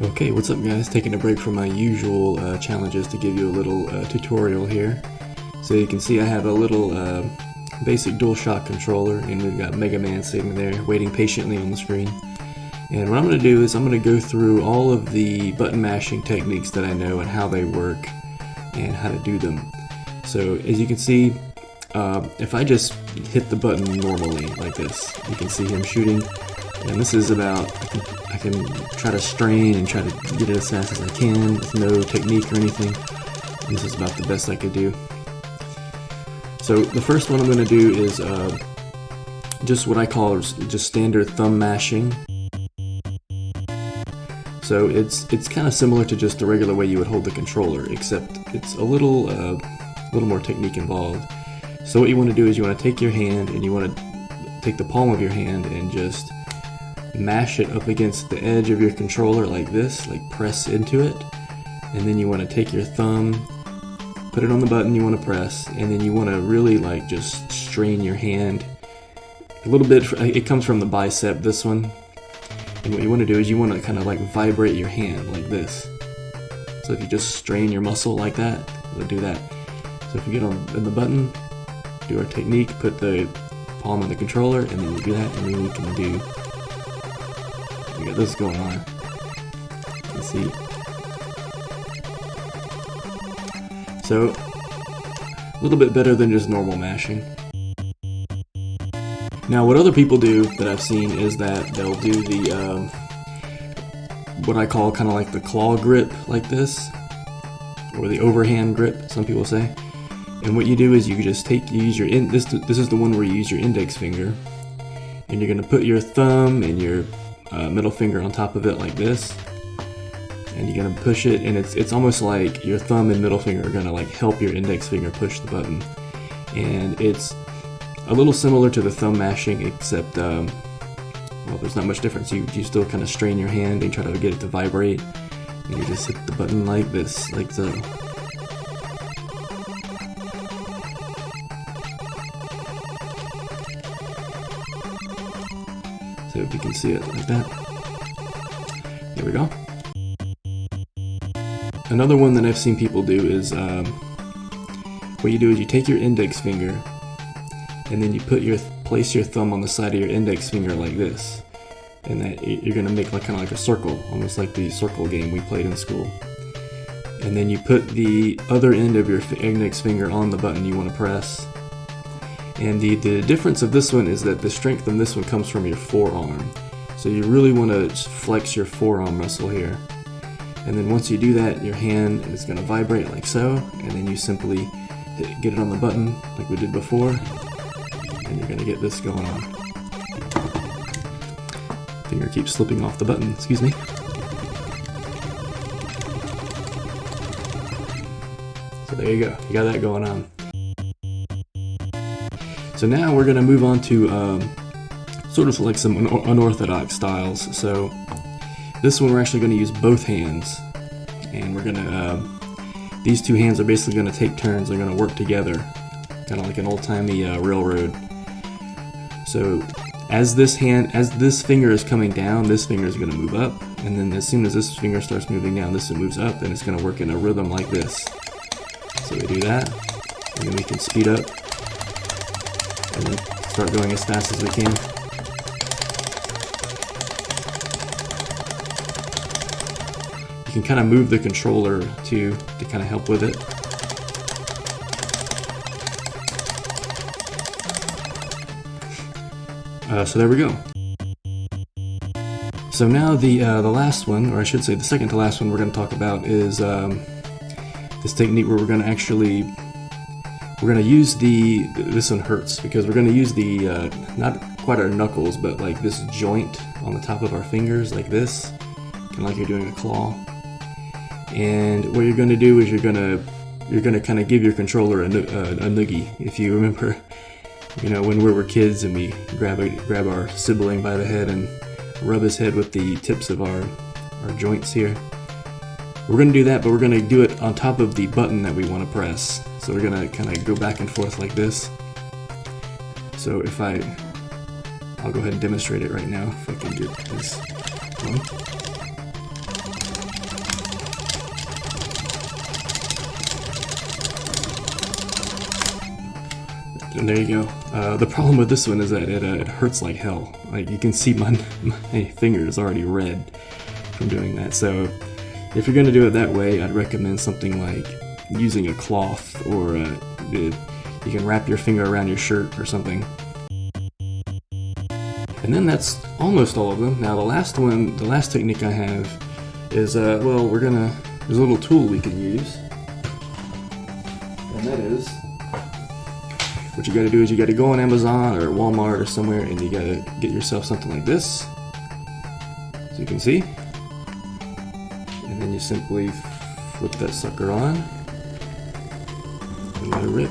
Okay, what's up guys? Taking a break from my usual challenges to give you a little tutorial here. So you can see I have a little basic DualShock controller, and we've got Mega Man sitting there waiting patiently on the screen. And what I'm going to do is I'm going to go through all of the button mashing techniques that I know and how they work and how to do them. So as you can see, if I just hit the button normally like this, you can see him shooting. And this is about, I can try to strain and try to get it as fast as I can with no technique or anything. This is about the best I could do. So the first one I'm going to do is just what I call just standard thumb mashing. So it's kind of similar to just the regular way you would hold the controller, except it's a little more technique involved. So what you want to do is you want to take your hand and you want to take the palm of your hand and just mash it up against the edge of your controller like this, like press into it. And then you want to take your thumb, put it on the button you want to press, and then you want to really like just strain your hand a little bit. It comes from the bicep, this one. And what you want to do is you want to kind of like vibrate your hand like this. So if you just strain your muscle like that, it'll do that. So if you get on the button, do our technique, put the palm on the controller, and then we do that, and then we can do, we got this going on. Let's see. So a little bit better than just normal mashing. Now what other people do that I've seen is that they'll do the what I call kind of like the claw grip like this, or the overhand grip, some people say. And what you do is you just use your this is the one where you use your index finger, and you're gonna put your thumb and your middle finger on top of it like this, and you're gonna push it, and it's almost like your thumb and middle finger are gonna like help your index finger push the button. And it's a little similar to the thumb mashing, except well, there's not much difference. You still kind of strain your hand and try to get it to vibrate, and you just hit the button like this, like so. So if you can see it like that. There we go. Another one that I've seen people do is what you do is you take your index finger and then you place your thumb on the side of your index finger like this, and that you're gonna make like kind of like a circle, almost like the circle game we played in school. And then you put the other end of your index finger on the button you want to press. And the difference of this one is that the strength on this one comes from your forearm. So you really want to flex your forearm muscle here. And then once you do that, your hand is going to vibrate like so, and then you simply get it on the button like we did before, and you're going to get this going on. Finger keeps slipping off the button, excuse me. So there you go, you got that going on. So now we're going to move on to sort of like some unorthodox styles. So this one we're actually going to use both hands, and we're going to, these two hands are basically going to take turns. They're going to work together, kind of like an old-timey railroad. So as this finger is coming down, this finger is going to move up, and then as soon as this finger starts moving down, this one moves up, and it's going to work in a rhythm like this. So we do that, and then we can speed up, and then start going as fast as we can. You can kind of move the controller to kind of help with it. So there we go. So now the last one, or I should say the second to last one we're going to talk about is this technique where we're going to use this one hurts because we're going to use the not quite our knuckles, but like this joint on the top of our fingers like this, kind of like you're doing a claw. And what you're going to do is you're going to kind of give your controller a noogie. If you remember, you know, when we were kids and we grab our sibling by the head and rub his head with the tips of our joints here. We're going to do that, but we're going to do it on top of the button that we want to press. So we're going to kind of go back and forth like this. So if I'll go ahead and demonstrate it right now if I can get this one. And there you go. The problem with this one is that it hurts like hell. Like, you can see my finger is already red from doing that. So if you're going to do it that way, I'd recommend something like using a cloth, or you can wrap your finger around your shirt or something. And then that's almost all of them. Now the last one, the last technique I have is, well, there's a little tool we can use. And that is, what you gotta do is you gotta go on Amazon or Walmart or somewhere, and you gotta get yourself something like this, as you can see. And then you simply flip that sucker on and let it rip.